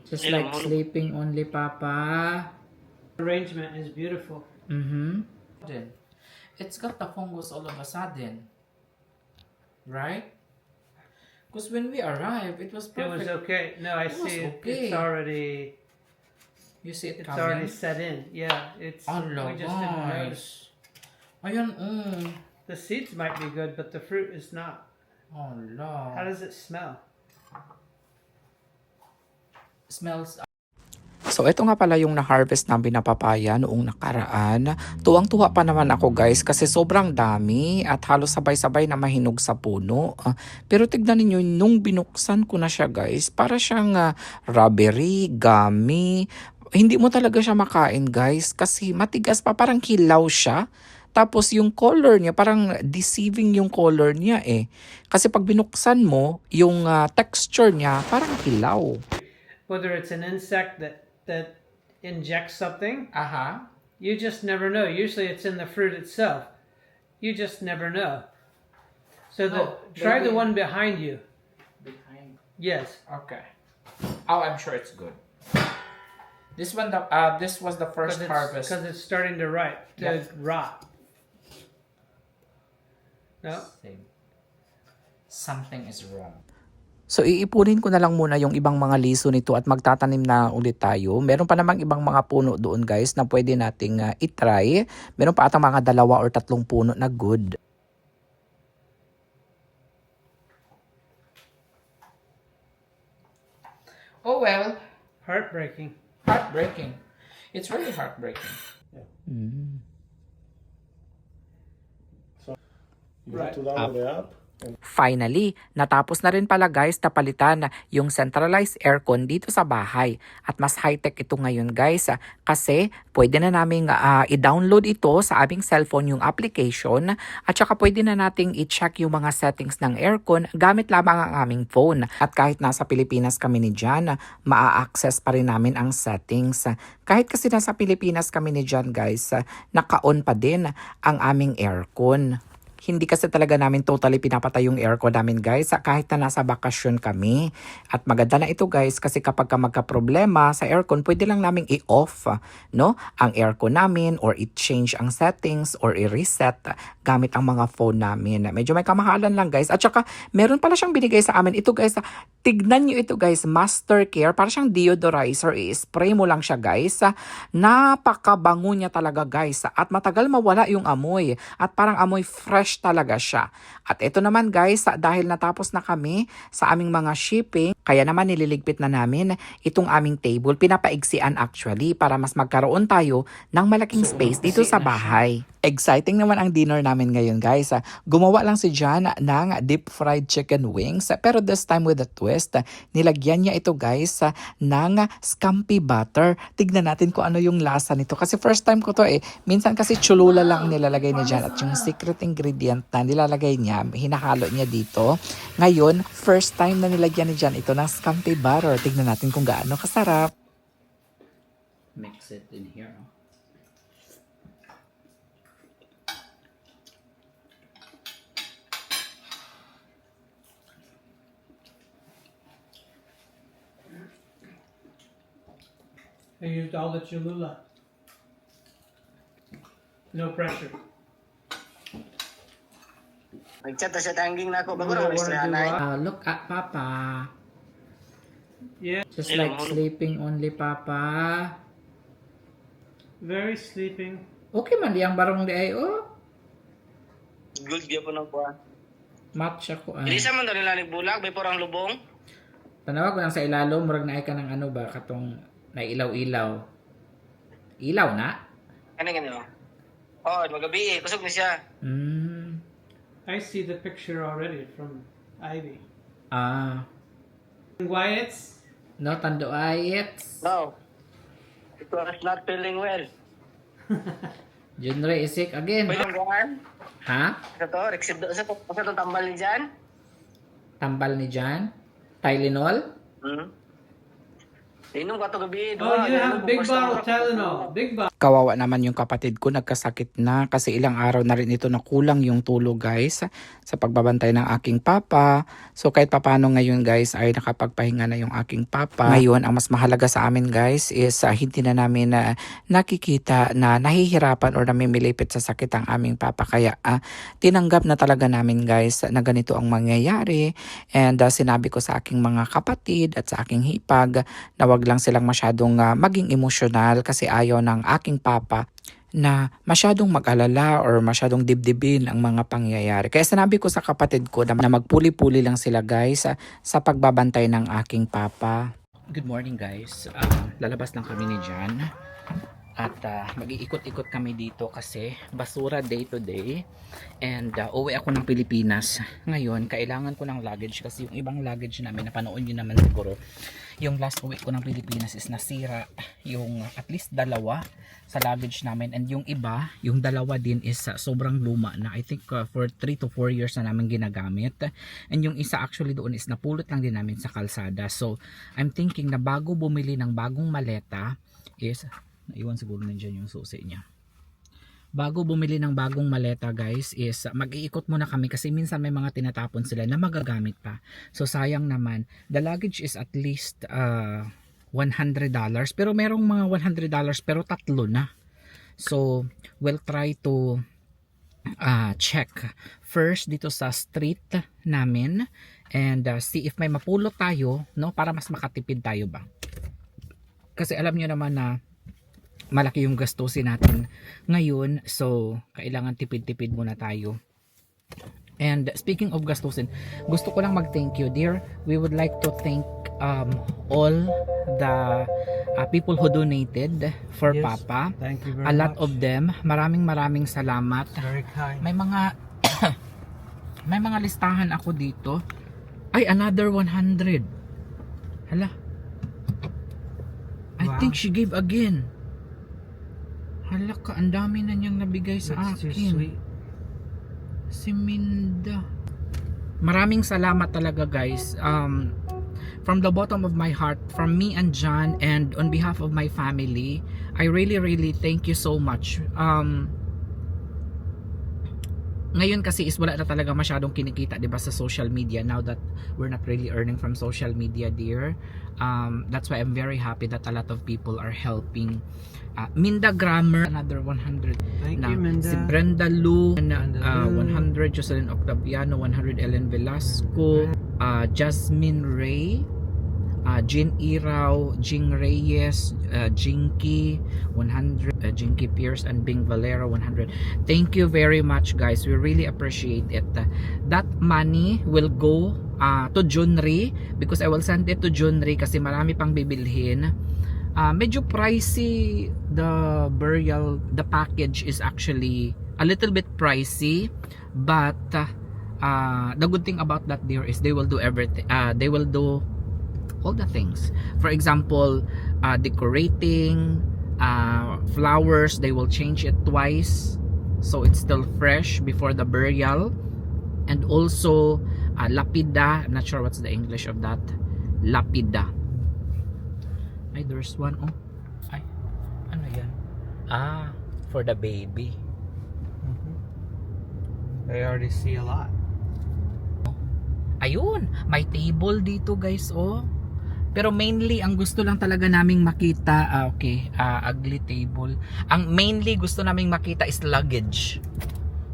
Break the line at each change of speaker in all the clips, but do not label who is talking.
Just like sleeping only, Papa.
Arrangement is beautiful.
Mm-hmm. It's got the fungus all of a sudden, right? Because when we arrived, it was
It
perfect.
was okay. No, I
It was
see it.
okay.
It's already.
You see it
It's
coming?
already set in. Yeah, it's.
Allah,
We just didn't notice.
guys. Ayan,
The seeds might be good, but the fruit is not. How
Allah.
does it smell?
Smells.
So ito nga pala yung na-harvest namin na papaya noong nakaraan. Tuwang-tuwa pa naman ako guys kasi sobrang dami at halos sabay-sabay na mahinog sa puno. Pero tignan niyo nung binuksan ko na siya guys, para siyang rubbery, gummy. Hindi mo talaga siya makain guys kasi matigas pa, parang hilaw siya. Tapos yung color niya, parang deceiving yung color niya eh. Kasi pag binuksan mo, yung texture niya parang hilaw.
Whether it's an insect that injects something,
Aha.
you just never know. Usually it's in the fruit itself. You just never know. So try the one behind you.
Behind.
Yes.
Okay. Oh, I'm sure it's good. This one, this was the first harvest.
Because it's starting to rot. No?
Same. Something is wrong.
So iipunin ko na lang muna yung ibang mga liso nito at magtatanim na ulit tayo. Meron pa namang ibang mga puno doon guys na pwede nating itry. Meron pa atang mga 2 or 3 puno na good.
Oh well,
Heartbreaking.
heartbreaking. It's really heartbreaking.
You have to download the app.
Finally, natapos na rin pala guys na palitan yung centralized aircon dito sa bahay. At mas high-tech ito ngayon guys kasi pwede na namin i-download ito sa aming cellphone yung application at saka pwede na nating i-check yung mga settings ng aircon gamit lamang ang aming phone. At kahit nasa Pilipinas kami ni Jan, maa-access pa rin namin ang settings. Kahit kasi nasa Pilipinas kami ni Jan guys, naka-on pa din ang aming aircon. Hindi kasi talaga namin totally pinapatay yung aircon namin guys kahit na nasa bakasyon kami. At maganda na ito guys kasi kapag ka magka-problema sa aircon, pwede lang namin i-off no, ang aircon namin or i-change ang settings or i-reset gamit ang mga phone namin. Medyo may kamahalan lang guys. At saka meron pala siyang binigay sa amin. Ito guys, tignan nyo ito guys, Master Care. Para siyang deodorizer. I-spray mo lang siya guys. Napakabango niya talaga guys. At matagal mawala yung amoy. At parang amoy fresh talaga siya. At ito naman guys, dahil natapos na kami sa aming mga shipping, kaya naman nililigpit na namin itong aming table. Pinapaigsian actually para mas magkaroon tayo ng malaking space dito sa bahay. Exciting naman ang dinner namin ngayon guys. Gumawa lang si Jan ng deep fried chicken wings pero this time with a twist. Nilagyan niya ito guys ng scampi butter. Tignan natin kung ano yung lasa nito kasi first time ko to eh. Minsan kasi chulula lang nilalagay ni Jan at yung secret ingredient na nilalagay niya, hinahalo niya dito. Ngayon, first time na nilagyan ni Jan ito ng scampi butter. Tignan natin kung gaano kasarap.
Mix it in here. No?
I used all the Cholula. No pressure.
Nagchat na siya tangging na ako. Bago
You
naman
don't wanna
istorya
do
na.
what?
Look at Papa.
Yeah.
Just like sleeping only, Papa.
Very sleeping.
Okay man di ang barong di ay oh.
Good view po ng kuha.
Match ako
Hindi
ay.
sa man daw nila nagbulag. May porang lubong.
Tanawa ko lang sa ilalo, murag na ay ka ng ano ba, katong nailaw-ilaw. Ilaw na?
Ano ganyan o? Oh, magabi eh. Kusog na siya.
I see the picture already from Ivy.
Ah.
Wyatt's.
No, tando ay it.
No. It was not feeling well.
Junre isik again.
Pwede yung gaan.
Ha?
Sa to, Rexid, sa to tambal ni Jan.
Tambal ni Jan? Tylenol?
Inom ka to gabi.
Oh, you have big bottle of Tylenol. Big bottle.
Kawawa naman yung kapatid ko, nagkasakit na kasi ilang araw na rin ito na kulang yung tulog guys sa pagbabantay ng aking papa. So kahit papano ngayon guys ay nakapagpahinga na yung aking papa. Ngayon ang mas mahalaga sa amin guys is hindi na namin nakikita na nahihirapan or namimilipit sa sakit ang aming papa. Kaya tinanggap na talaga namin guys na ganito ang mangyayari, and sinabi ko sa aking mga kapatid at sa aking hipag na wag lang silang masyadong maging emosyonal kasi ayaw ng aking papa na masyadong mag-alala or masyadong dibdibin ang mga pangyayari. Kaya sinabi ko sa kapatid ko na magpuli-puli lang sila guys sa pagbabantay ng aking papa. Good morning guys. Lalabas lang kami ni Jan at mag-iikot-ikot kami dito kasi basura day to day, and uwi ako ng Pilipinas ngayon. Kailangan ko ng luggage kasi yung ibang luggage namin, napanood nyo naman siguro, yung last uwi ko ng Pilipinas is nasira yung at least dalawa sa luggage namin, and yung iba, yung dalawa din is sobrang luma na. I think for 3 to 4 years na namin ginagamit, and yung isa actually doon is napulot lang din namin sa kalsada. So I'm thinking na bago bumili ng bagong maleta is, naiwan siguro nandiyan yung susi niya. Bago bumili ng bagong maleta guys is mag-iikot muna kami kasi minsan may mga tinatapon sila na magagamit pa. So sayang naman. The luggage is at least $100, pero merong mga $100 pero tatlo na. So we'll try to check first dito sa street namin and see if may mapulot tayo, no, para mas makatipid tayo ba. Kasi alam niyo naman na malaki yung gastusin natin ngayon, so kailangan tipid-tipid muna tayo. And speaking of gastusin, gusto ko lang mag-thank you, dear. We would like to thank all the people who donated for Papa.
Thank you very
A lot
much.
of them. Maraming salamat.
Very kind.
May mga may mga listahan ako dito. Ay, another 100. Hala. I think she gave again. Hala ka, ang dami na niyang nabigay sa
That's too
akin.
sweet.
Si Minda. Maraming salamat talaga guys. From the bottom of my heart, from me and John, and on behalf of my family, I really thank you so much. Ngayon kasi is wala na talaga masyadong kinikita, 'di ba, sa social media, now that we're not really earning from social media, dear. That's why I'm very happy that a lot of people are helping. Minda Grammar, another 100.
Thank
Na
you, Minda.
si Brenda Lu,
Brenda Lu.
100 Jocelyn Octaviano, 100 Ellen Velasco, Jasmine Ray, Jean Iraw, Jing Reyes, Jinky 100, Jinky Pierce, and Bing Valero 100. Thank you very much guys, we really appreciate it. That money will go to Junri because I will send it to Junri kasi marami pang bibilhin. Medyo pricey the burial, the package is actually a little bit pricey, but the good thing about that, dear, is they will do everything. They will do all the things. For example, decorating, flowers, they will change it twice so it's still fresh before the burial. And also lapida, I'm not sure what's the English of that. Lapida. Ay, there's one. Oh, ay, ano yan? For the baby.
They already see a lot.
Ayun, may table dito guys, oh. Pero mainly ang gusto lang talaga naming makita, ugly table. Ang mainly gusto naming makita is luggage.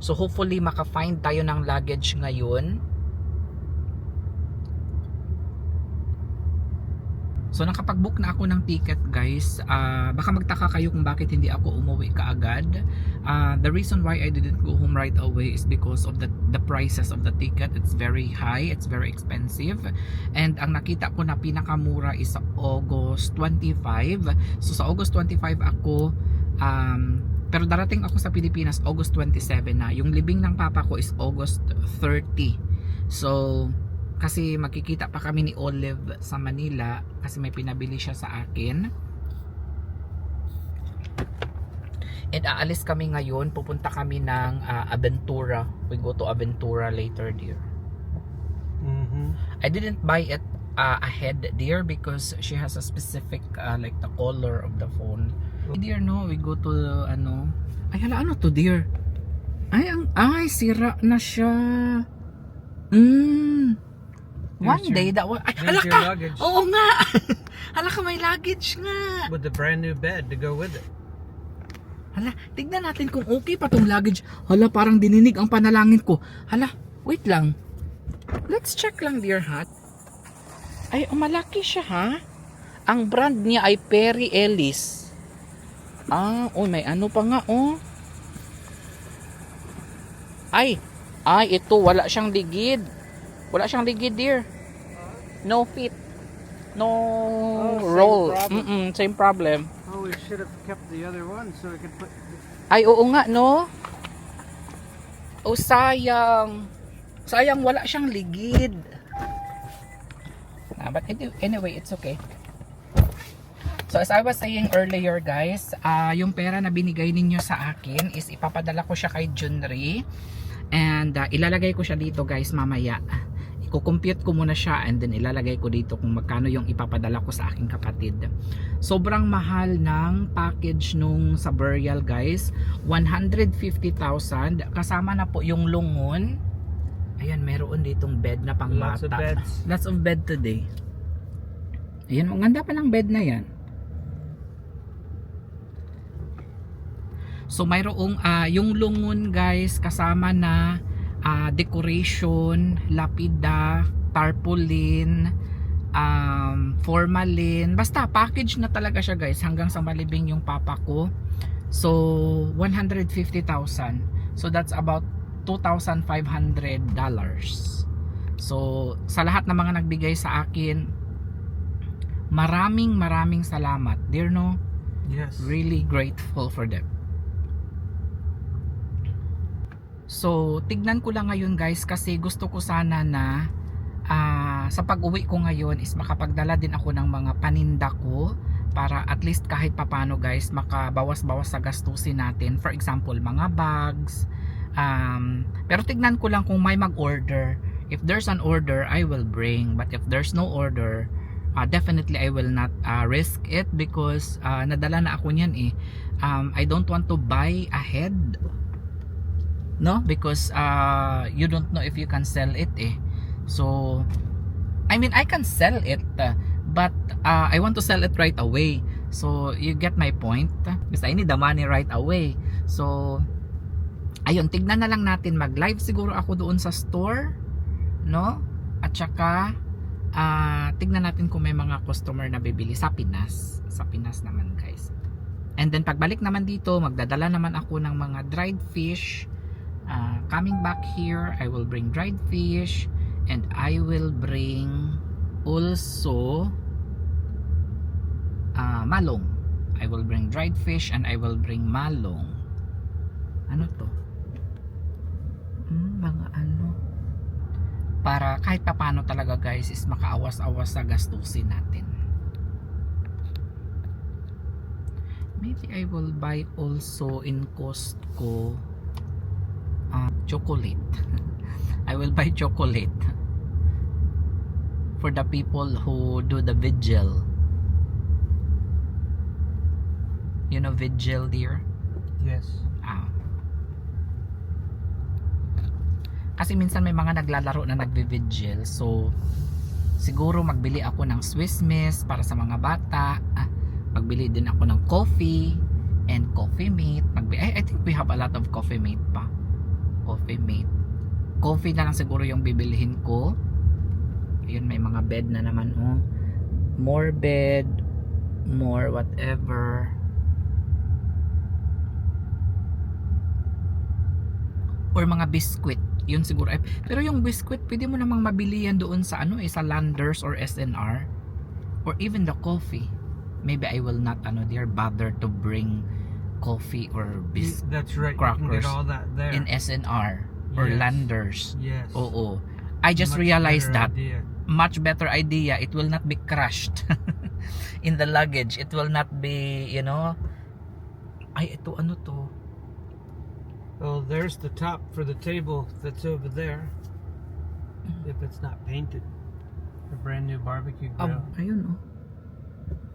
So hopefully maka-find tayo ng luggage ngayon. So nakapag-book na ako ng ticket guys. Baka magtaka kayo kung bakit hindi ako umuwi kaagad. The reason why I didn't go home right away is because of the prices of the ticket. It's very high, it's very expensive. And ang nakita ko na pinakamura is sa August 25. So sa August 25 ako, pero darating ako sa Pilipinas August 27 na. Yung libing ng papa ko is August 30. So kasi makikita pa kami ni Olive sa Manila kasi may pinabili siya sa akin. And aalis kami ngayon, pupunta kami ng Aventura. We go to Aventura later, dear. I didn't buy it ahead, dear, because she has a specific like the color of the phone. Dear, no, we go to ano. Ay, hala, ano to, dear? Ay, sira na siya. One
There's
day
your-
that was, ay,
there's
hala
your
ka.
luggage.
Oo nga. Hala ka, may luggage nga.
With the brand new bed to go with it.
Hala, tignan natin kung okay pa tong luggage. Hala, parang dininig ang panalangin ko. Hala, wait lang. Let's check lang, dear, hat. Ay, malaki siya, ha? Ang brand niya ay Perry Ellis. May ano pa nga, oh. Ay, ito, wala siyang ligid. Wala siyang ligid, dear. No fit. No roll. Same problem.
Oh, we should have kept the other one so we could put.
Ay, oo nga, no? Oh, sayang. Sayang, wala siyang ligid. But anyway, it's okay. So as I was saying earlier, guys, yung pera na binigay ninyo sa akin is ipapadala ko siya kay Junri. And ilalagay ko siya dito, guys, mamaya. Iko-compute ko muna siya and then ilalagay ko dito kung magkano yung ipapadala ko sa aking kapatid. Sobrang mahal ng package nung sa burial, guys. 150,000. Kasama na po yung lungon. Ayan, meron ditong bed na pang
Lots of
bata.
beds.
Lots of bed today. Ayan, ang ganda pa ng bed na yan. So mayroong yung lungon, guys, kasama na decoration, lapida, tarpaulin, formalin. Basta package na talaga siya, guys, hanggang sa malibing yung papa ko. So 150,000. So that's about $2,500. So sa lahat ng mga nagbigay sa akin, maraming salamat, dear, no?
Yes.
Really grateful for them. So tignan ko lang ngayon, guys, kasi gusto ko sana na sa pag-uwi ko ngayon is makapagdala din ako ng mga paninda ko para at least kahit papano, guys, makabawas-bawas sa gastusin natin. For example, mga bags. Pero tignan ko lang kung may mag-order. If there's an order, I will bring. But if there's no order, definitely I will not risk it because nadala na ako niyan eh. I don't want to buy ahead. No? Because you don't know if you can sell it eh. So, I mean, I can sell it, but I want to sell it right away. So, you get my point? Because I need the money right away. So, ayun, tignan na lang natin. Mag-live siguro ako doon sa store, no? At saka, tignan natin kung may mga customer na bibili sa Pinas. Sa Pinas naman, guys. And then, pagbalik naman dito, magdadala naman ako ng mga dried fish. Coming back here, I will bring dried fish. And I will bring also malong. I will bring dried fish and I will bring malong. Ano to? Mga ano? Para kahit paano talaga, guys, is makaawas-awas sa gastusin natin. Maybe I will buy also in Costco chocolate. I will buy chocolate for the people who do the vigil. You know vigil, dear?
Yes.
Kasi minsan may mga naglalaro na nagvi-vigil. So siguro magbili ako ng Swiss Miss para sa mga bata. Magbili din ako ng coffee and coffee mate. I think we have a lot of coffee mate pa. Coffee mate. Coffee na lang siguro yung bibilihin ko. Ayun, may mga bed na naman, oh. More bed, more whatever. Or mga biscuit. Yun siguro. Pero yung biscuit, pwede mo namang mabili yan doon sa ano sa Landers or SNR. Or even the coffee. Maybe I will not bother to bring coffee or biscuit.
That's right.
Crackers
You can get all that there.
in SNR or
Yes.
Landers.
Yes.
Oo. I just
Much
realized
better
that.
idea.
Much better idea. It will not be crushed in the luggage. It will not be, ay, ito, ano to?
Oh, there's the top for the table that's over there. If it's not painted. A brand new barbecue grill.
Ayun oh.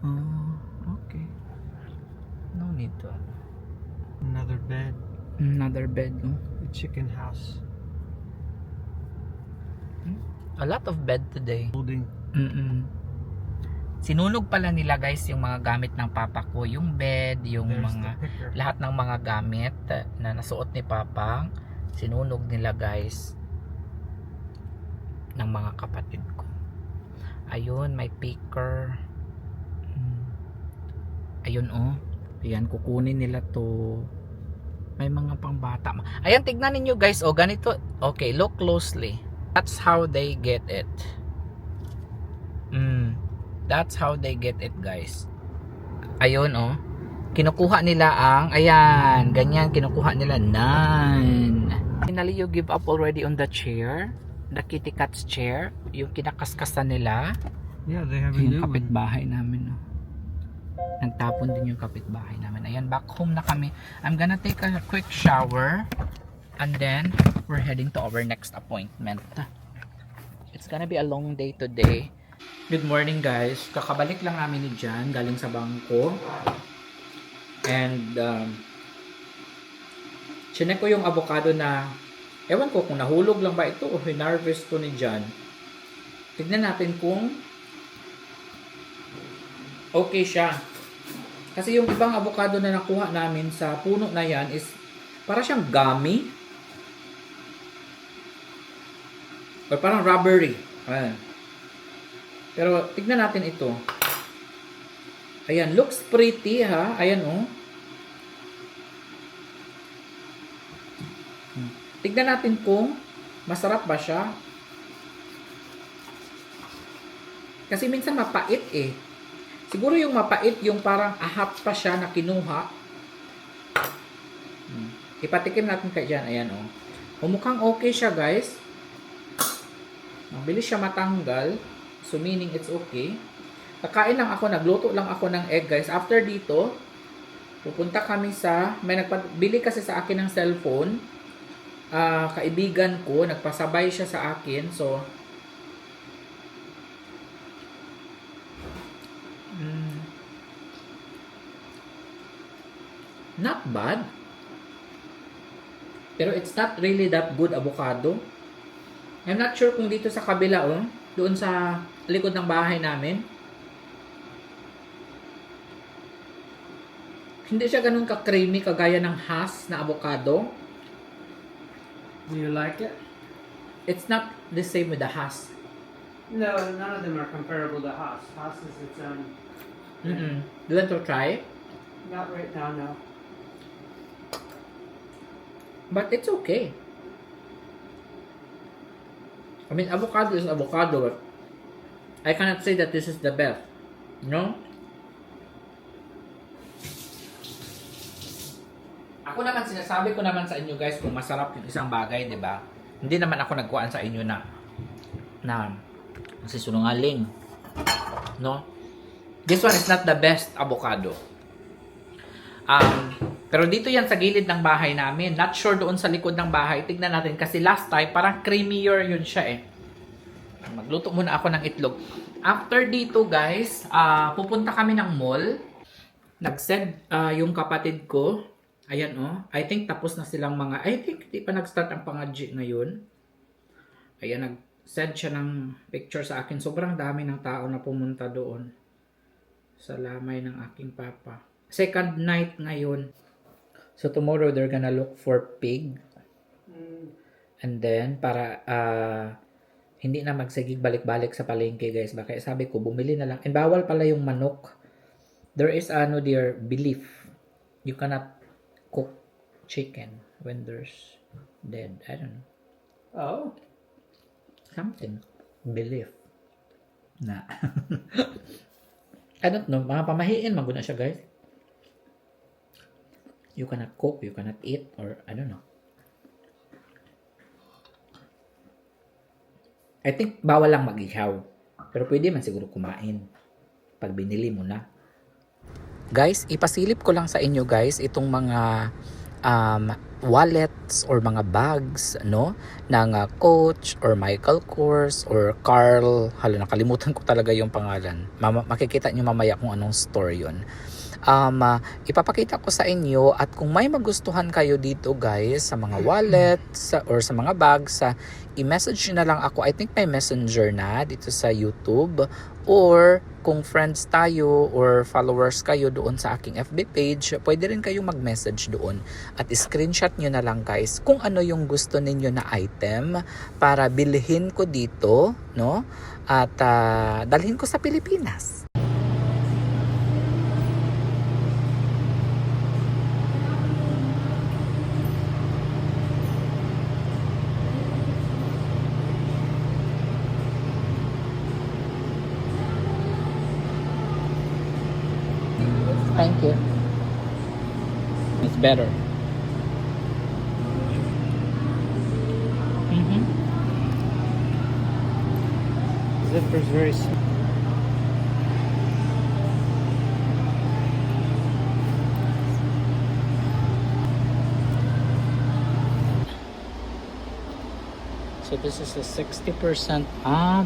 Oh, okay. No need to.
Another bed.
Another bed, no?
A chicken house.
A lot of bed today.
Holding.
Sinunog pala nila guys yung mga gamit ng papa ko. Yung bed, yung
There's
mga
the picker.
lahat ng mga gamit na nasuot ni Papang, sinunog nila guys ng mga kapatid ko. Ayun, may picker. Ayun oh. Ayan, kukunin nila to. May mga pangbata. Ayan, tignan ninyo guys. Oh, ganito. Okay, look closely. That's how they get it. That's how they get it guys. Ayun oh. Kinukuha nila ang, ayan, ganyan, kinukuha nila. None. Finally, you give up already on the chair. The kitty cat's chair. Yung kinakaskasan nila.
Yeah, they have a
Yung
new one.
kapitbahay namin. No? Nagtapon din yung kapitbahay namin. Ayan, back home na kami. I'm gonna take a quick shower. And then, we're heading to our next appointment. It's gonna be a long day today. Good morning guys. Kakabalik lang namin ni Jan. Galing sa bangko. And, chinek ko yung avocado na, ewan ko kung nahulog lang ba ito o hinarvest ko ni Jan. Tignan natin kung okay siya. Kasi yung ibang avocado na nakuha namin sa puno na yan is para siyang gummy. O parang rubbery. Ayan. Pero tignan natin ito. Ayan, looks pretty ha. Ayan oh. Tignan natin kung masarap ba siya. Kasi minsan mapait eh. Siguro yung mapait, yung parang ahap pa siya na kinuha. Ipatikim natin kay Jan. Ayan oh. Mukhang okay siya guys. Mabilis siya matanggal. So meaning it's okay. Kakain lang ako, nagluto lang ako ng egg guys. After dito, pupunta kami sa, may nagpabili kasi sa akin ng cellphone. Kaibigan ko, nagpasabay siya sa akin. So, not bad. Pero it's not really that good avocado. I'm not sure kung dito sa kabila, oh, doon sa likod ng bahay namin, hindi siya ganun ka-creamy kagaya ng Hass na avocado.
Do you like it?
It's not the same with the Hass.
No, none of them are comparable to Haas. Haas is its own.
Do you want to try?
Not right now, no.
But it's okay. I mean, avocado is avocado, but I cannot say that this is the best. No? Ako naman, sinasabi ko naman sa inyo guys kung masarap yung isang bagay, di ba? Hindi naman ako nagkuhaan sa inyo na sinungaling. No? This one is not the best avocado. Pero dito yan sa gilid ng bahay namin. Not sure doon sa likod ng bahay. Tignan natin kasi last time parang creamier yun siya eh. Magluto muna ako ng itlog. After dito guys, pupunta kami ng mall. Nag-send yung kapatid ko. Ayan oh. I think tapos na silang mga, I think di pa nag-start ang pang-adji ngayon. Ayan, nag-send siya ng picture sa akin. Sobrang dami ng tao na pumunta doon. Sa lamay ng aking papa. Second night ngayon. So tomorrow they're gonna look for pig. And then para hindi na magsagig balik-balik sa palengke guys. Baka sabi ko bumili na lang. And bawal pala yung manok. There is their belief. You cannot cook chicken when there's dead. I don't know.
Oh.
Something. Belief. Na. I don't know. Mga pamahiin maguna siya guys. You cannot cook, you cannot eat, or I don't know. I think bawal lang mag-ihaw. Pero pwede man siguro kumain. Pag binili mo na. Guys, ipasilip ko lang sa inyo guys itong mga wallets or mga bags, no, ng Coach or Michael Kors or Carl. Hala, nakalimutan ko talaga yung pangalan. Makikita nyo mamaya kung anong store yun. Ipapakita ko sa inyo, at kung may magustuhan kayo dito guys sa mga wallets or sa mga bags, i-message nyo na lang ako. I think may messenger na dito sa YouTube, or kung friends tayo or followers kayo doon sa aking FB page, pwede rin kayong mag-message doon at screenshot nyo na lang guys kung ano yung gusto ninyo na item para bilhin ko dito, no, at dalhin ko sa Pilipinas. Thank you. It's better.
Zipper's very small.
So this is a 60%.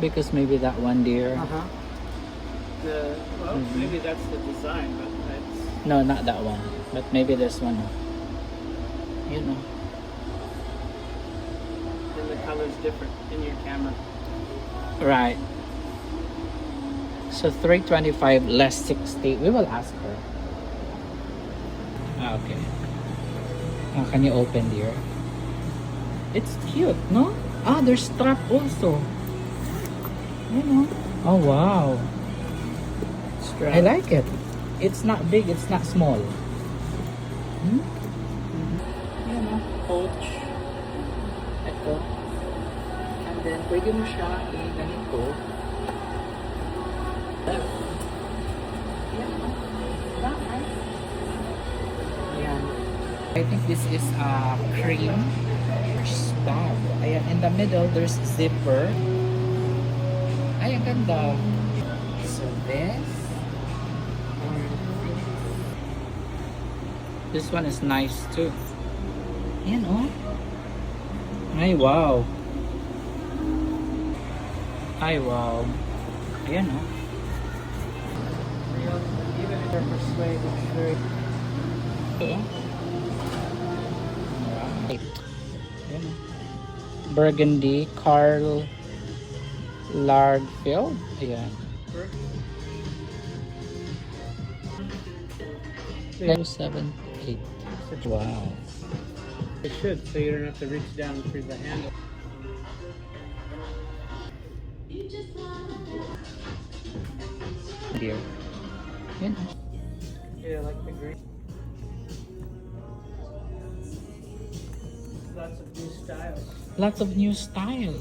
Because maybe that one dear.
Maybe that's the design, but
No, not that one. But maybe this one. You know.
then the color's different in your camera.
Right. So 325 less 60. We will ask her. Okay. Can you open dear? It's cute, no? There's strap also. You know. Oh wow. I like it. It's not big, it's not small. You know, Coach. Ito. And then, pwede mo siya i-ganito. Ayan. I think this is a cream bag. Ayan, in the middle, there's zipper. Ay, ang ganda. So this one is nice too. Ayan, oh. Ay, wow. Ay, wow. Ayan, oh.
Even if they're persuaded, it's very.
Right. Ayan, oh. Burgundy, Karl Lagerfeld. Ayan. 278. Wow.
It should, so you don't have to reach down through the handle.
Dear. Yan.
Yeah, like the green. Lots of new styles.
Lots of new style.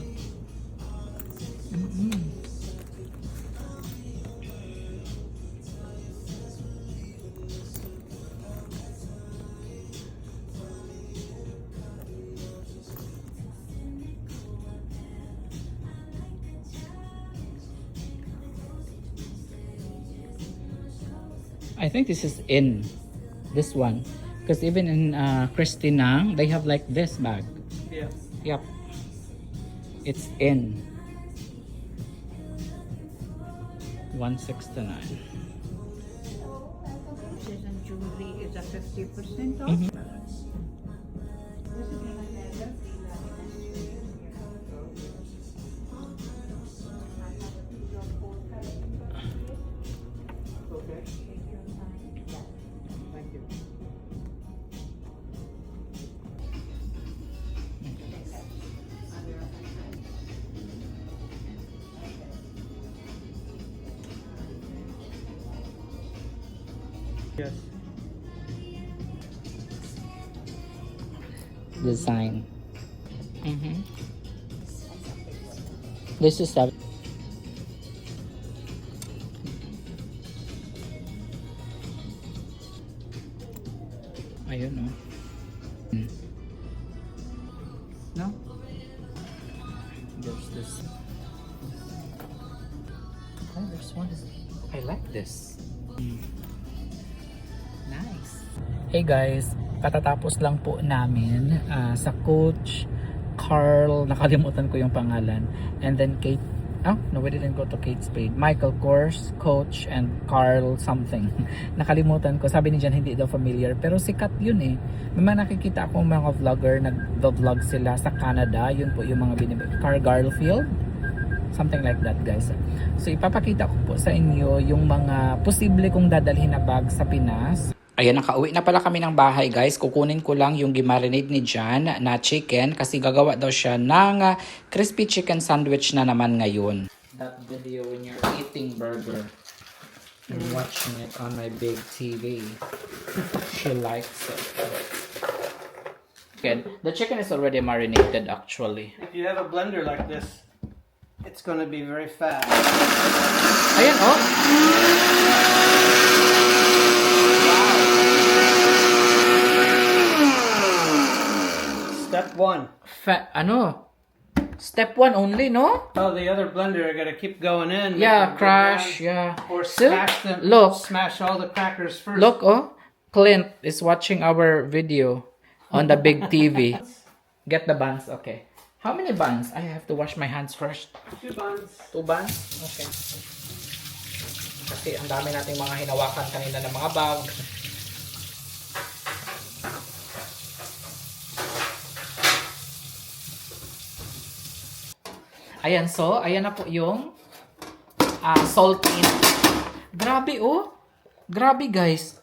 I think this is in this one, because even in Christina they have like this bag.
Yeah.
Yep, it's in 169.
And jewelry is a 50% off.
Mhm.
Okay. Thank you. Yes.
Design. This is a ayun, no? No? There's this. Oh, there's one. I like this. Nice. Hey guys, Katatapos lang po namin sa Coach Carl, nakalimutan ko yung pangalan. And then Kate, no, we didn't go to Kate Spade. Michael Kors, Coach, and Carl something. Nakalimutan ko. Sabi ni Jan, hindi daw familiar. Pero sikat yun eh. May mga nakikita akong mga vlogger, nag-vlog sila sa Canada. Yun po yung mga Karl Garfield. Something like that, guys. So, ipapakita ko po sa inyo yung mga posible kong dadalhin na bag sa Pinas. Ayan, nakauwi na pala kami ng bahay, guys. Kukunin ko lang yung gimarinate ni Jan na chicken kasi gagawa daw siya ng crispy chicken sandwich na naman ngayon. That video when you're eating burger and watching it on my big TV. She likes it. Okay, the chicken is already marinated actually.
If you have a blender like this, it's going to be very fast.
Ayan, oh!
Step 1.
Step 1 only, no?
Oh, the other blender, I got to keep going in.
Yeah,
make them go
crash,
down,
yeah.
Or
So,
smash them.
look.
Smash all the crackers first.
Look, oh. Clint is watching our video on the big TV. Get the buns, okay. How many buns? I have to wash my hands first.
2 buns.
2 buns? Okay. Kasi ang dami nating mga hinawakan kanina ng mga bag. Ayan, so, ayan na po yung saltine. Grabe, oh. Grabe, guys.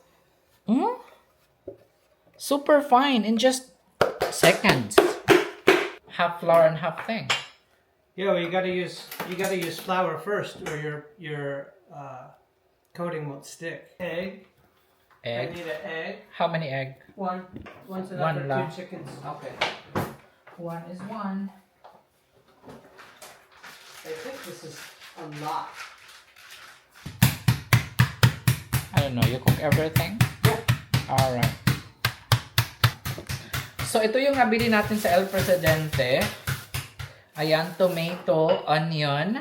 Super fine in just seconds. Half flour and half thing.
Yeah, well, you got to use flour first, or your coating won't stick. Egg. I
Egg.
need an egg.
How many egg?
One. One's
One
enough
lang.
for 2 chickens.
Okay. 1 is 1.
I think this is a lot.
I don't know. You cook everything?
Yeah.
Alright. So, ito yung nabili natin sa El Presidente. Ayan, tomato, onion.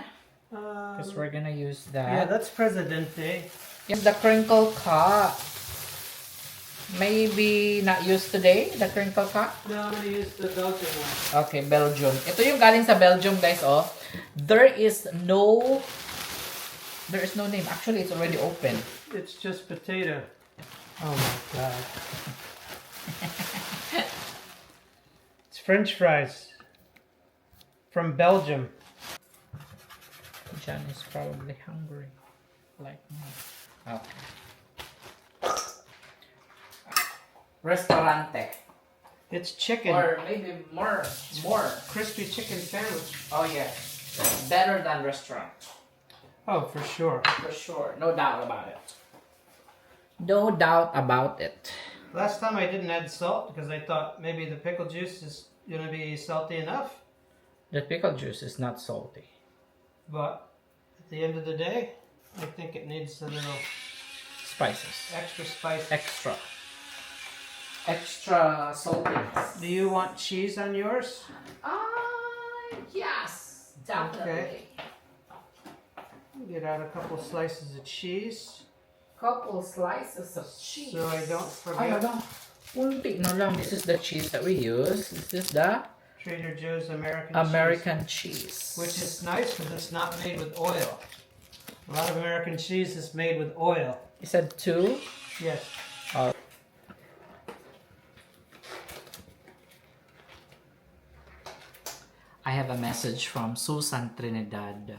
Because we're gonna use
Yeah,
that.
that's Presidente.
Yes, the crinkle cut. Maybe not used today, the crinkle cut.
No, I'm gonna use the Belgian one.
Okay, Belgium. Ito yung galing sa Belgium, guys, oh. There is no name. Actually, it's already open.
It's just potato. Oh my god. It's French fries from Belgium.
John is probably hungry, like me. Okay. Restaurante.
It's chicken.
Or maybe more.
Crispy chicken sandwich.
Oh yeah. Better than restaurant.
Oh, for sure.
For sure. No doubt about it. No doubt about it.
Last time I didn't add salt because I thought maybe the pickle juice is going to be salty enough.
The pickle juice is not salty.
But at the end of the day, I think it needs a little
Spices.
extra spice.
Extra saltiness.
Do you want cheese on yours?
Yes. Definitely.
Get out a couple slices of cheese
Couple slices of cheese.
so I don't
Ay,
forget.
wala. Unti na lang. This is the cheese that we use. This is the
Trader Joe's
American cheese.
cheese, which is nice because it's not made with oil. A lot of American cheese is made with oil.
You said 2?
Yes.
I have a message from Susan Trinidad.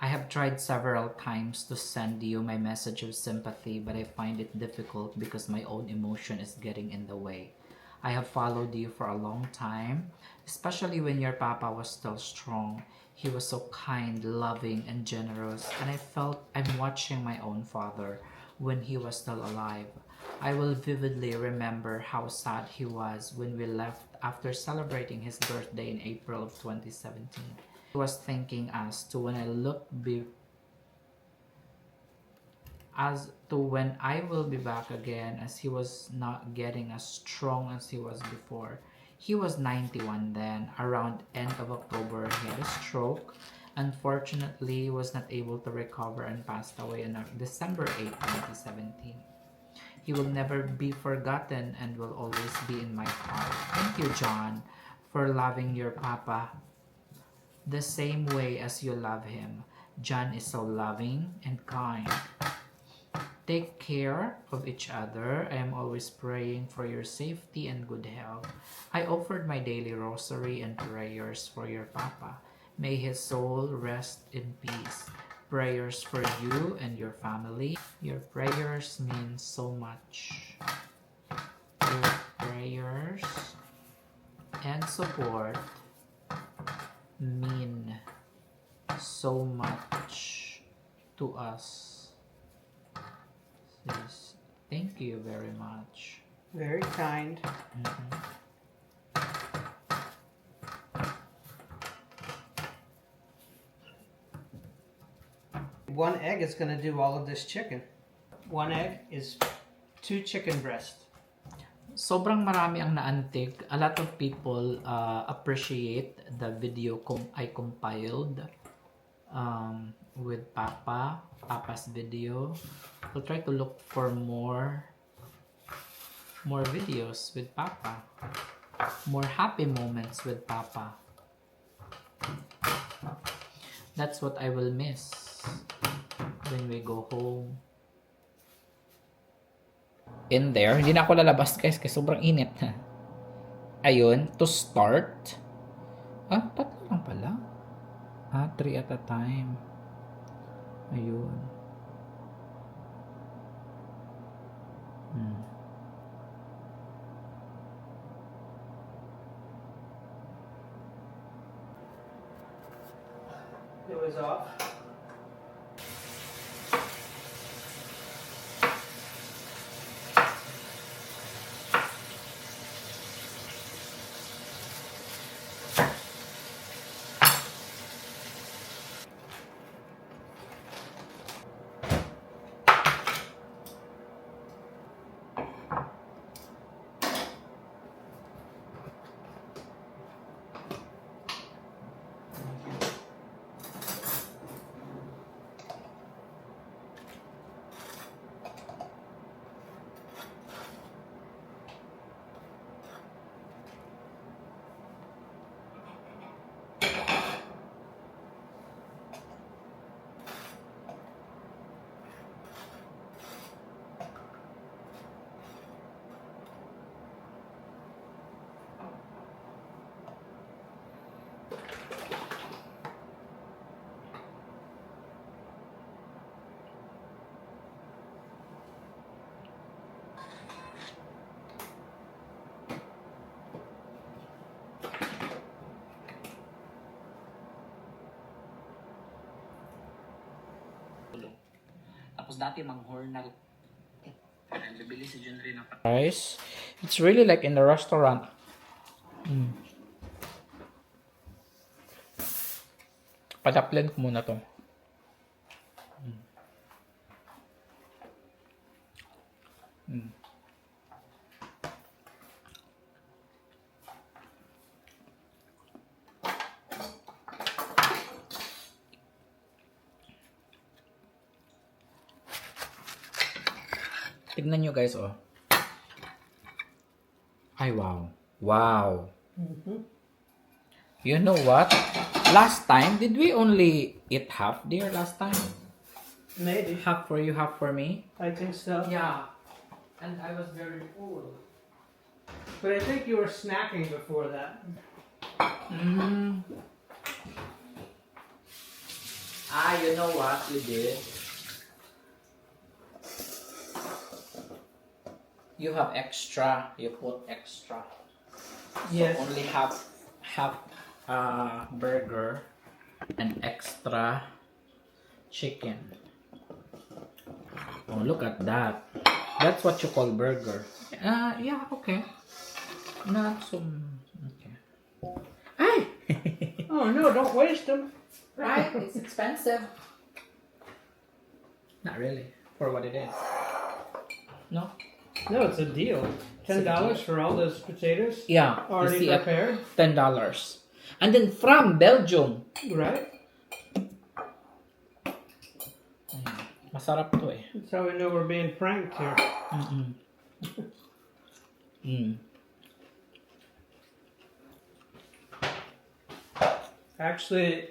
I have tried several times to send you my message of sympathy, but I find it difficult because my own emotion is getting in the way. I have followed you for a long time, especially when your papa was still strong. He was so kind, loving, and generous, and I felt I'm watching my own father when he was still alive. I will vividly remember how sad he was when we left after celebrating his birthday in April of 2017. He was thanking us to when I will be back again, as he was not getting as strong as he was before. He was 91 then. Around end of October, he had a stroke. Unfortunately, he was not able to recover and passed away on December 8, 2017. He will never be forgotten and will always be in my heart. Thank you, John, for loving your papa the same way as you love him. John is so loving and kind. Take care of each other. I am always praying for your safety and good health. I offered my daily rosary and prayers for your papa. May his soul rest in peace. Prayers for you and your family. Your prayers mean so much. Your prayers and support mean so much to us. Sis, thank you very much.
Very kind. One egg is going to do all of this chicken. One egg is 2 chicken breasts.
Sobrang marami ang naantig. A lot of people appreciate the video I compiled with Papa's video. We'll try to look for more videos with Papa. More happy moments with Papa. That's what I will miss when we go home. In there, hindi na ako lalabas guys kasi sobrang init. Ayun, to start. 3 lang pala. 3 at a time. Ayun.
It was off.
Tapos dati manghornal. Bibili si Junri ng rice. It's really like in the restaurant. Padaplin ko muna to. Tignan nyo guys, oh. Ay, wow. Wow. You know what? Last time, did we only eat half there last time?
Maybe.
Half for you, half for me?
I think so.
Yeah. And I was very full.
But I think you were snacking before that.
You know what you did? You have extra. You put extra.
Yes.
So only half burger and extra chicken. Oh, look at that. That's what you call burger. Yeah, okay. Not so. Okay. Ay!
Oh no! Don't waste them.
Right? It's expensive. Not really. For what it is. No?
No, it's a deal. $10 for all those potatoes.
Yeah.
Already
you see
prepared.
$10. And then from Belgium.
Right.
Mas
Masarap to eh.
That's how we know we're being pranked here. Actually,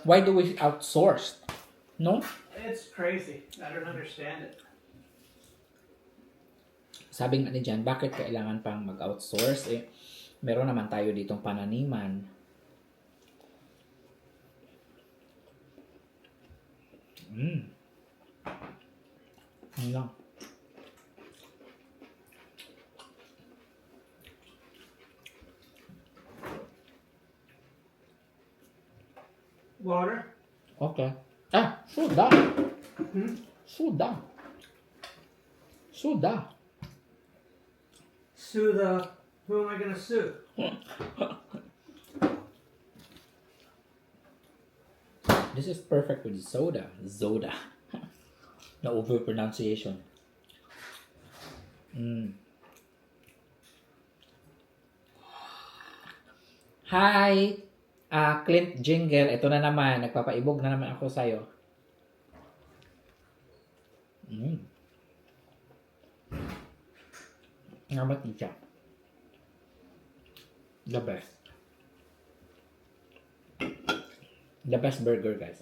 Why do we outsource? No?
it's crazy. I don't understand it.
Sabi nga ni Jan, bakit kailangan pang mag-outsource? Eh, meron naman tayo ditong pananiman. Ano lang.
Water?
Okay. Ah, soda. Soda. Soda.
Sue the. Who am I gonna sue?
This is perfect with soda. Zoda. No over pronunciation. Hi! Clint Jingle. Ito na naman. Nagpapaibog na naman ako sa'yo. Ngamat siya. The best. The best burger, guys.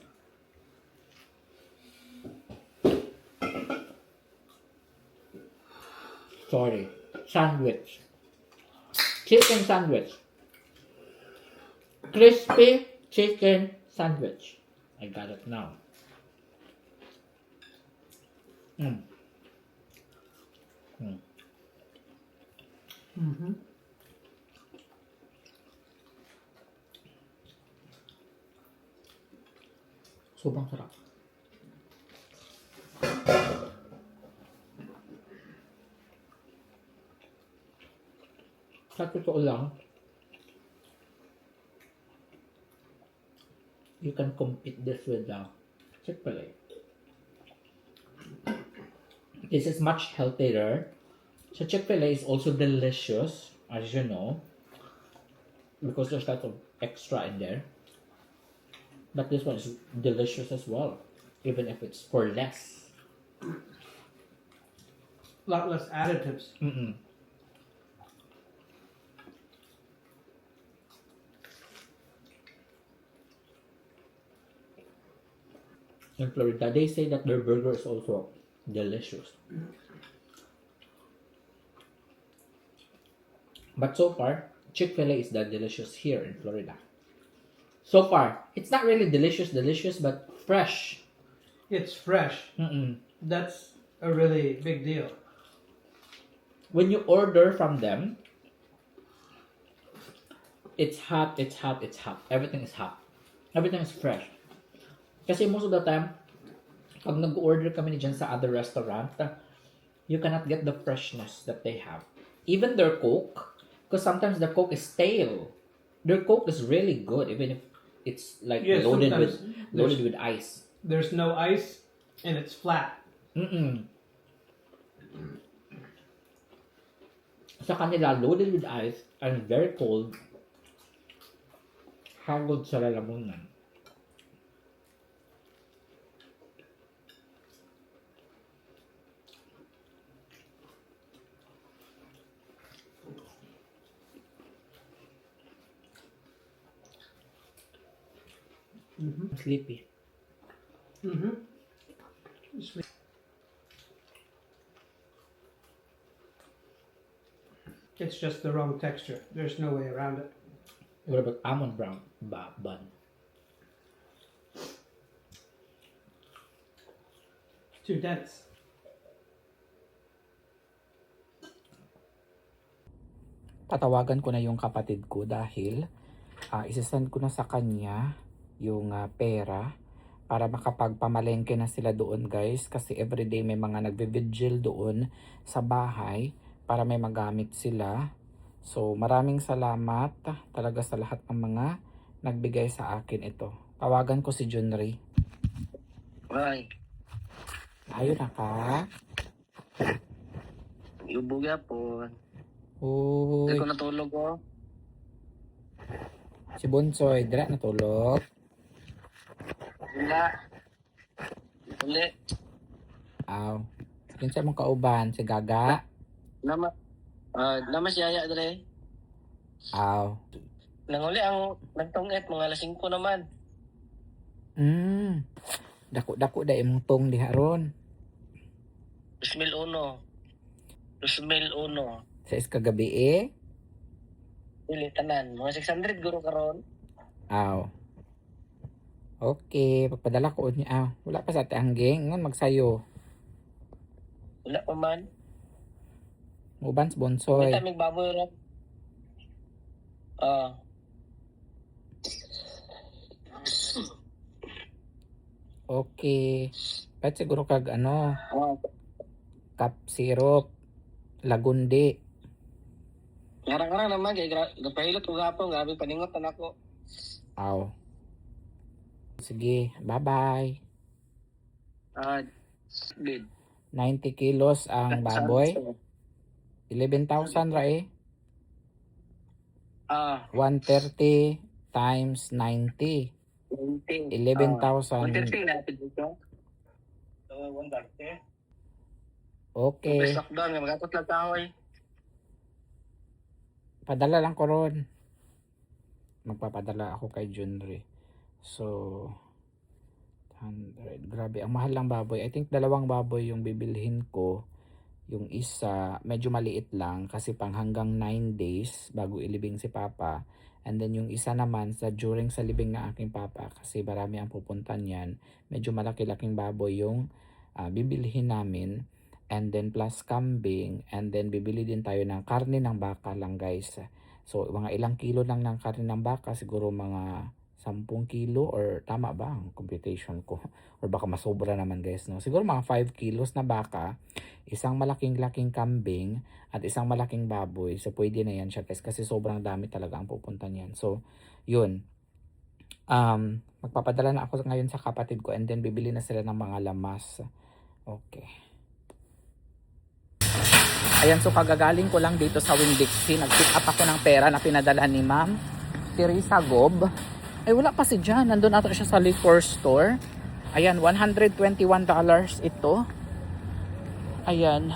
Sorry. Sandwich. Chicken sandwich. Crispy chicken sandwich. I got it now. Sobrang sarap. Sa totoo lang, you can compete this with Chick-fil-A. This is much healthier. So Chick-fil-A is also delicious, as you know, because there's lots of extra in there. But this one is delicious as well, even if it's for less.
A lot less additives.
In Florida, they say that their burger is also delicious. But so far, Chick-fil-A is the delicious here in Florida. So far, it's not really delicious, but fresh.
It's fresh. That's a really big deal.
When you order from them, it's hot. Everything is hot. Everything is fresh. Kasi most of the time, pag nag-order kami dyan sa other restaurant, you cannot get the freshness that they have. Even their Coke, because sometimes the Coke is stale. Their Coke is really good, even if it's like
Yeah,
loaded
sometimes
with ice.
There's no ice, and it's flat.
Sa kanila, loaded with ice and very cold, hagod sa lalamunan. Sleepy.
It's just the wrong texture. There's no way around it.
What about almond brown bun?
Too dense.
Tatawagan ko na yung kapatid ko dahil isasend ko na sa kanya yung pera para makapagpamalengke na sila doon, guys, kasi everyday may mga nagbe-vigil doon sa bahay para may magamit sila. So maraming salamat talaga sa lahat ng mga nagbigay sa akin ito. Tawagan ko si Junri.
Ay,
Ayun na ka.
ubog ya po.
Uy,
Hindi ko natulog ko.
si Bonsoy, dira natulog.
Wala. Uli.
Aw. Kinsa mong kauban si Gaga?
Nama si Yaya dre.
Aw.
Nanguli ang nagtungit mga alas 5 naman.
Dako-dako da imong tong diha ron.
2001.
Sa kagabi eh.
Dili tanan, mga 600 guro karon.
Aw. Okay, papadala ko niya. Aw, wala pa sa ate Angging. Ngon magsayo.
Wala pa man.
Muban sponsor.
May tamig baboy ra.
Okay. Pat siguro kag cup syrup. Lagundi.
Ngarang-ngarang naman kay gapahilot ko gapon, grabe paningot na ako.
Aw. Sige, bye-bye.
Bid.
90 kilos ang baboy. 11,000 ra eh. 130 times 90. 11,000.
130 na dito. 130.
Okay.
Best lockdown, magatot lang kahoy.
Padala lang ko ron. Magpapadala ako kay Junri. So, 100. Grabe, ang mahal lang baboy. I think 2 baboy yung bibilhin ko. Yung isa, medyo maliit lang kasi pang hanggang 9 days bago ilibing si Papa. And then yung isa naman during sa libing ng aking Papa kasi marami ang pupuntan yan. Medyo malaki-laking baboy yung bibilhin namin. And then plus kambing. And then bibili din tayo ng karne ng baka lang guys. So mga ilang kilo lang ng karne ng baka. Siguro mga 10 kilo or tama ba ang computation ko? Or baka masobra naman guys. No? Siguro mga 5 kilos na baka. Isang malaking-laking kambing. At isang malaking baboy. So pwede na yan siya guys. Kasi sobrang dami talaga ang pupuntan yan. So yun. Magpapadala na ako ngayon sa kapatid ko. And then bibili na sila ng mga lamas. Okay. Ayan, so kagagaling ko lang dito sa Winn-Dixie. Nag-pick up ako ng pera na pinadala ni Ma'am Teresa Gob. Ay, wala pa si Jan. Nandun ata siya sa liquor store. Ayan, $121 ito. Ayan.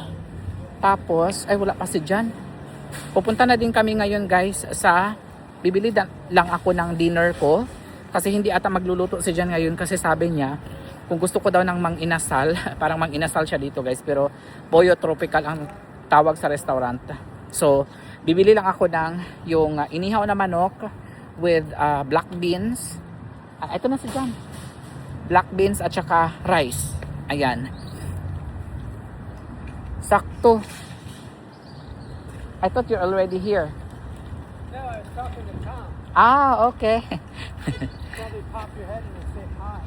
Tapos, ay wala pa si Jan. Pupunta na din kami ngayon guys sa bibili lang ako ng dinner ko. Kasi hindi ata magluluto si Jan ngayon kasi sabi niya kung gusto ko daw ng mang-inasal. Parang mang-inasal siya dito guys. Pero Pollo Tropical ang tawag sa restaurant. So, bibili lang ako ng yung inihaw na manok with black beans. Ito na si John. Black beans at saka rice. Ayan. Sakto. I thought you're already here.
No, I was talking to Tom.
Okay.
Probably pop your head and say hi.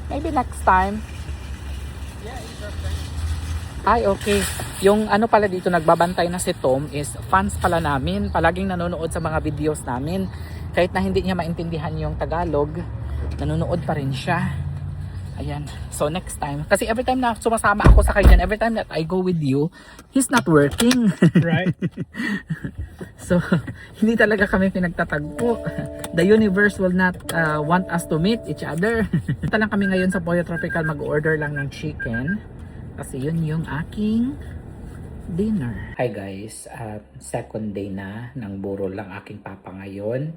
Maybe next time.
Yeah, he's our friend.
Ay, okay. Yung ano pala dito, nagbabantay na si Tom is fans pala namin. Palaging nanonood sa mga videos namin. Kahit na hindi niya maintindihan yung Tagalog, nanonood pa rin siya. Ayan. So, next time. Kasi every time na sumasama ako sa kanya, every time that I go with you, he's not working.
Right.
So, hindi talaga kami pinagtatagpo. The universe will not want us to meet each other. Punta lang kami ngayon sa Pollo Tropical, mag-order lang ng chicken. Kasi yun yung aking dinner. Hi guys, second day na ng burol lang aking papa ngayon.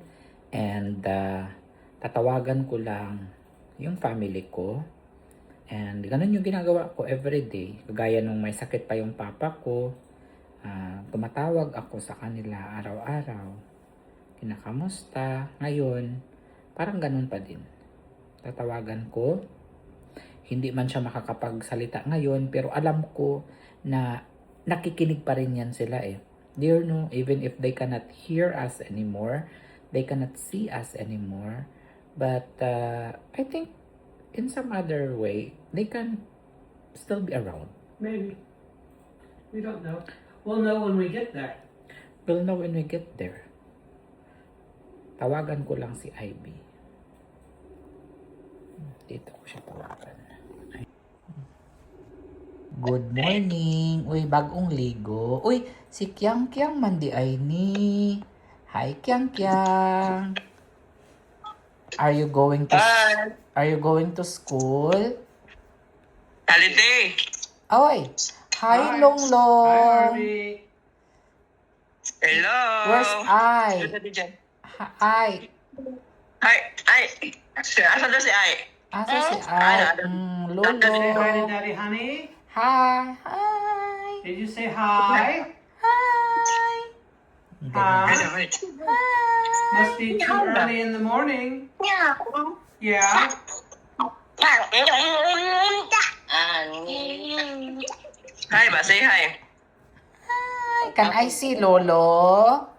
And tatawagan ko lang yung family ko. And ganun yung ginagawa ko everyday. Kagaya nung may sakit pa yung papa ko. Tumatawag ako sa kanila araw-araw. Kinakamusta. Ngayon, parang ganun pa din. Tatawagan ko. Hindi man siya makakapagsalita ngayon, pero alam ko na nakikinig pa rin yan sila eh. They know, even if they cannot hear us anymore, they cannot see us anymore, but I think in some other way, they can still be around.
Maybe. We don't know. We'll know when we get there.
We'll know when we get there. Tawagan ko lang si Ivy. Dito ko siya tawagan. Good morning. Uy, bagong ligo. Uy, si Kyang Kyang mandi ay ni. Hi, Kyang Kyang. Are you going to Are you going to school?
Holiday.
Oy! Hi,
Hi.
Longlong!
Hi, Harvey.
Hello.
Where's I? Hi!
Hi. Ay. Asan daw si Ay?
Asa si I? Lolo!
Say hi to Daddy, honey.
Hi! Hi!
Did you say hi?
Hi!
Hi.
Hi!
Must be too early in the morning. Yeah.
Hi ba? Say hi.
Hi! Can I see Lolo?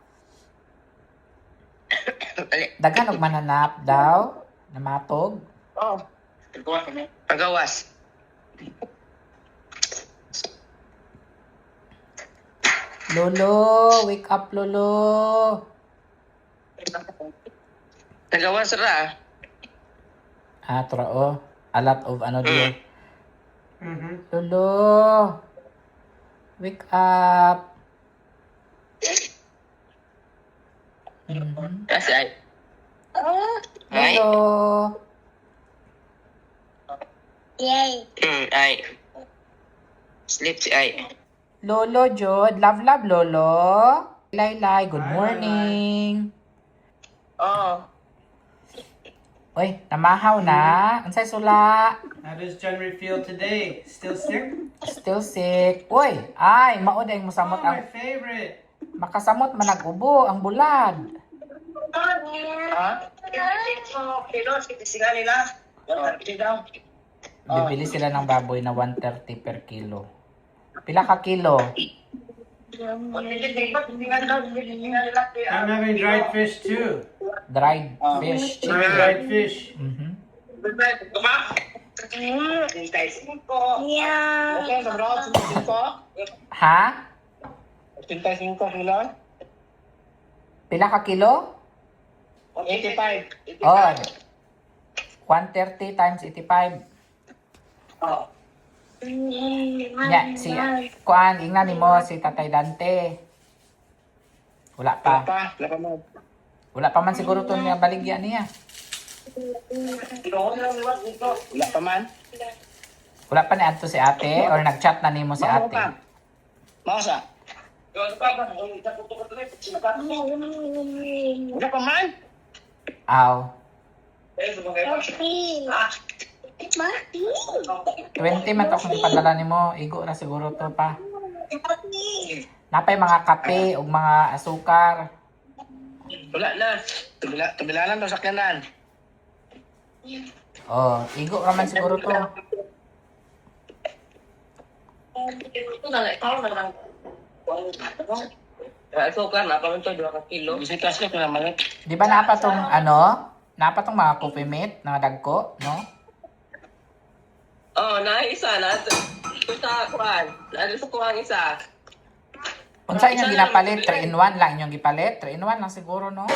Dagan og mananap daw. Namatog.
Oh. Pagawas.
Lolo! Wake up, Lolo!
Nagawas ra.
Trao. A lot of ano diyo.
Mm-hmm.
Lolo! Wake up!
Kasi Ay. Ay.
Lolo!
Ay. Sleep si Ay.
Lolo, Jod. Love, love, Lolo. Laylay, good morning.
Oh.
Uy, namahaw na. Unsay sula?
How does January feel today? Still sick?
Still sick. Uy, ay, maoday mo samot
Oh, my
ang...
favorite.
Makasamot managubo ang bulad.
Ha? Kilo, sila nila.
Bibili sila ng baboy na 130 per kilo. Pila ka kilo?
I'm having dried fish too.
Dried fish.
Having dried fish.
Mhm. Ha?
85 kilo?
Pila ka kilo?
85.
Oh. 130 times 85.
Oh.
Nya, si kuan ingnan nimo si Tatay Dante. Wala pa.
Wala pa mo.
Wala pa man siguro to niya baligya niya.
Wala pa man.
Wala pa ni adto si ate or nag-chat na nimo si ate.
Mausa. Wala pa man.
Aw. 20 man to kung ipadala nimo, igo na siguro to pa. Napay mga kape ug mga asukar.
Wala na. Tubilanan daw sa kanan.
Oh, igo ra man siguro to.
Asukar na pa man to 2 kilo. Bisita sila ko na malit.
Di ba napa tong ano? Napa tong mga coffee mate na dagko, no?
Oh, naisa na. Sa kuan. Ano sa kuan isa?
Unsa inyong ginapalit? 3 in 1 lang inyong gipalit? 3 in 1 lang siguro, no?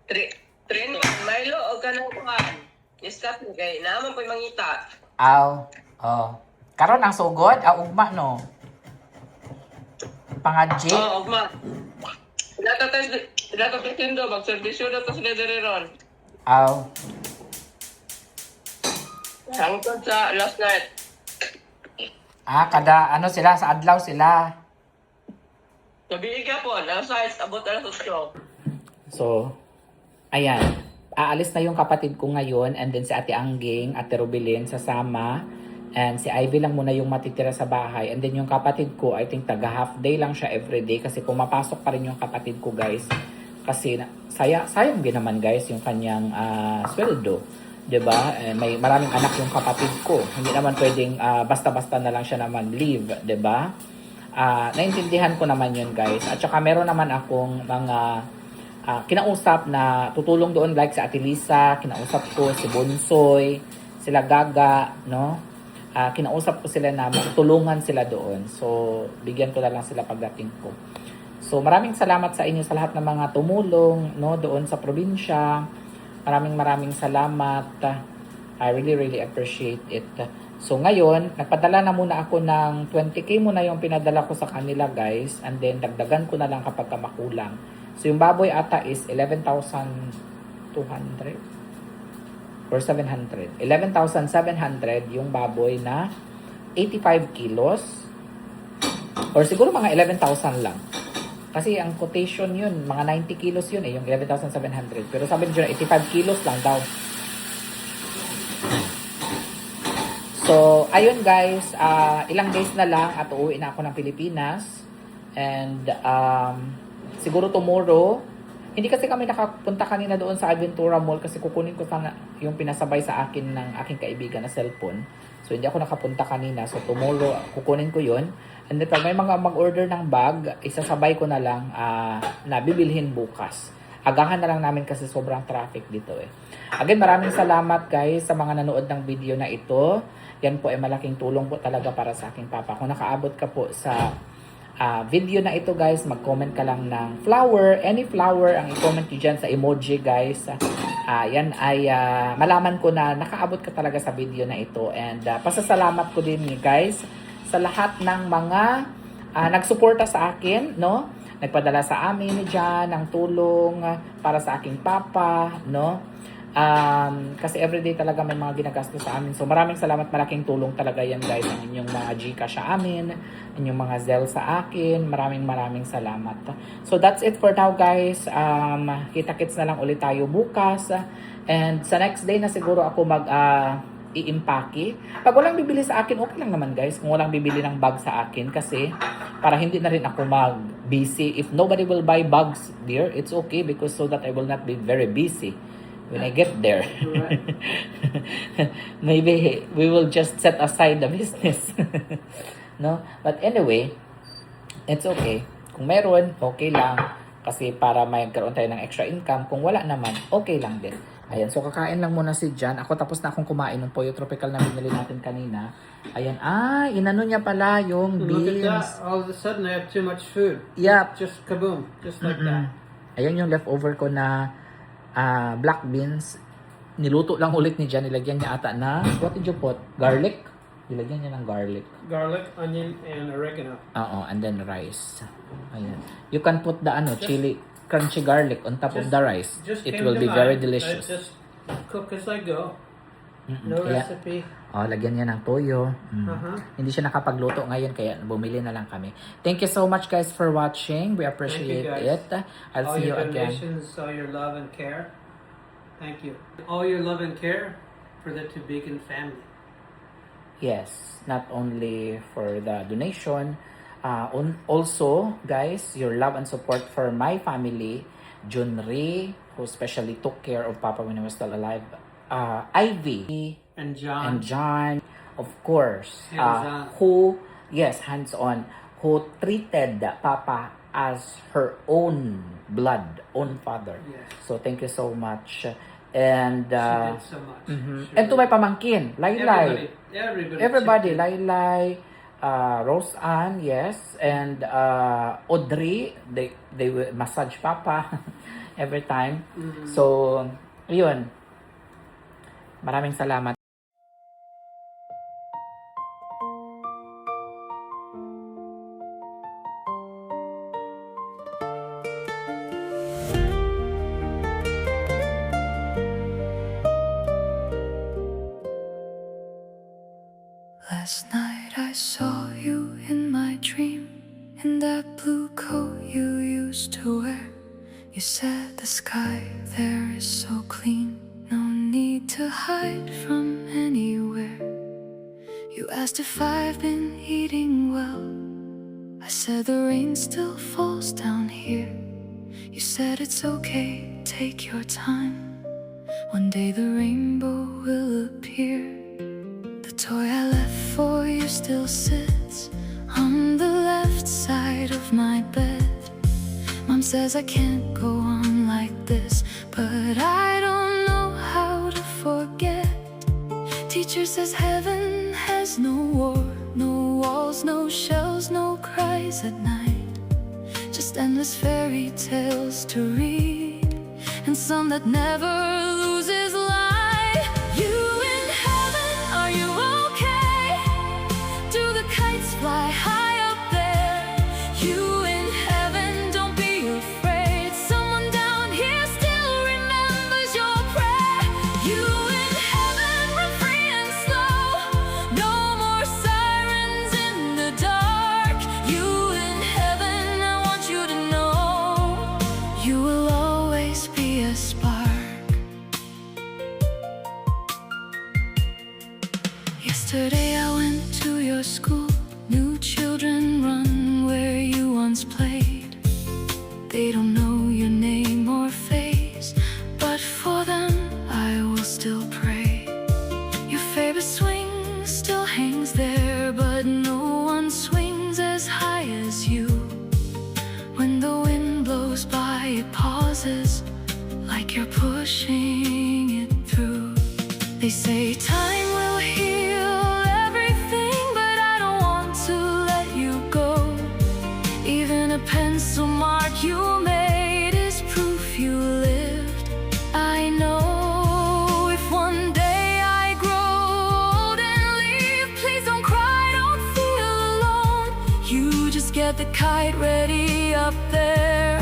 Train Milo o kanang kuan. Iskat mo kay naman pa mangita.
Aw. Oh. Karon ang sugod, ugma no. Pangadji.
Oh, ugma. Dato tindo mag-servisyo dato sa ron.
Aw.
Hangtod sa last night.
Kada ano sila sa adlaw sila.
Sabi ka po, ang size abot alas 8.
So, ayan. Aalis na yung kapatid ko ngayon and then si Ate Angging, Ate Rubilin sasama. And si Ivy lang muna yung matitira sa bahay. And then yung kapatid ko, I think taga half day lang siya everyday kasi pumapasok pa rin yung kapatid ko, guys. Kasi sayang din naman, guys, yung kanyang sweldo. 'Di ba? May maraming anak yung kapatid ko. Hindi naman pwedeng basta-basta na lang siya na mag-leave, 'di ba? Naintindihan ko naman 'yun, guys. At saka meron naman akong mga kinausap na tutulong doon like si Ate Lisa, kinausap ko si Bonsoy, sila Gaga, no? Kinausap ko sila na matulungan sila doon. So, bigyan ko na lang sila pagdating ko. So, maraming salamat sa inyo sa lahat ng mga tumulong, no, doon sa probinsya. Maraming salamat. I really appreciate it. So, ngayon, nagpadala na muna ako ng 20k muna yung pinadala ko sa kanila, guys. And then, dagdagan ko na lang kapag makulang. So, yung baboy ata is 11,200. or 700. 11,700 yung baboy na 85 kilos. Or siguro mga 11,000 lang. Kasi ang quotation yun, mga 90 kilos yun yung 11,700. Pero sabi nyo 85 kilos lang daw. So, ayun guys, ilang days na lang at uuwi na ako ng Pilipinas. And siguro tomorrow, hindi kasi kami nakapunta kanina doon sa Aventura Mall kasi kukunin ko sana yung pinasabay sa akin ng aking kaibigan na cellphone. So, hindi ako nakapunta kanina. So, tomorrow, kukunin ko yun. And then, pag may mga mag-order ng bag, isasabay ko na lang na bibilhin bukas. Agahan na lang namin kasi sobrang traffic dito eh. Again, maraming salamat guys sa mga nanood ng video na ito. Yan po ay malaking tulong po talaga para sa aking papa. Kung nakaabot ka po sa video na ito guys, mag-comment ka lang ng flower, any flower ang i-comment nyo dyan sa emoji guys. Yan ay malaman ko na nakaabot ka talaga sa video na ito. And pasasalamat ko din guys sa lahat ng mga nagsuporta sa akin, no? Nagpadala sa amin dyan ng tulong para sa aking papa, no? Kasi everyday talaga may mga ginagastos sa amin. So maraming salamat, malaking tulong talaga yan guys, ang inyong mga Gcash sa amin, inyong mga Zelle sa akin. Maraming salamat. So that's it for now guys. Kita-kits na lang ulit tayo bukas. And sa next day na siguro ako i-impake. Pag walang bibili sa akin, okay lang naman guys. Kung walang bibili ng bag sa akin kasi para hindi na rin ako mag-busy. If nobody will buy bags there, it's okay because so that I will not be very busy when I get there.
Right.
Maybe we will just set aside the business. No? But anyway, it's okay. Kung meron, okay lang. Kasi para magkaroon tayo ng extra income. Kung wala naman, okay lang din. Ayan, so kakain lang muna si Jan. Ako tapos na akong kumain ng Pollo Tropical na binili natin kanina. Ayan, inano niya pala yung
Look at
beans.
that. All of a sudden, I have too much food.
Yep.
Just kaboom. Just like that.
Ayan yung leftover ko na black beans. Niluto lang ulit ni Jan. Nilagyan niya ata na, what did you put? Garlic? Nilagyan niya ng garlic.
Garlic, onion, and oregano.
And then rice. Ayan. You can put the chili, crunchy garlic on top of the rice. It
came
will
to
be
mind.
very
I
delicious.
just cook as I go. No
Kaya-
recipe.
Lagyan niya ng toyo.
Uh-huh.
Hindi siya nakapagluto ngayon kaya bumili na lang kami. Thank you so much guys for watching. We appreciate
Thank you,
it.
guys.
I'll
All
see you
your
again.
donations, all your love and care. Thank you. All your love and care for the Tubigan family.
Yes, not only for the donation, also guys, your love and support for my family, Junri, who especially took care of Papa when he was still alive, Ivy,
And John.
and John, of course,
Hands-on.
hands-on, who treated Papa as her own blood, own father.
Yes.
So thank you so much. And
She did so much. She
and to
really-
my pamangkin, Laylay. Everybody,
chipped in.
Laylay, Rose Ann, yes, and Audrey, they will massage Papa every time. So, yun. Maraming salamat.
Last night I saw you in my dream, in that blue coat you used to wear. You said the sky there is so clean, no need to hide from anywhere. You asked if I've been eating well. I said the rain still falls down here. You said it's okay, take your time. One day the rainbow will appear. The toy I left for you still sits on the left side of my bed. Mom says I can't go on like this, but I don't know how to forget. Teacher says heaven has no war, no walls, no shells, no cries at night. Just endless fairy tales to read, and some that never loses light. You in heaven, are you okay? Do the kites fly high up there? You in heaven, don't be afraid. Someone down here still remembers your prayer. You in Yesterday I went to your school. New children run where you once played. They don't know your name or face, but for them I will still pray. Your favorite swing still hangs there, but no one swings as high as you. When the wind blows by, it pauses, like you're pushing it through. They say time will heal everything, but I don't want to let you go. Even a pencil mark you made is proof you lived. I know if one day I grow old and leave, please don't cry, don't feel alone. You just get the kite ready up there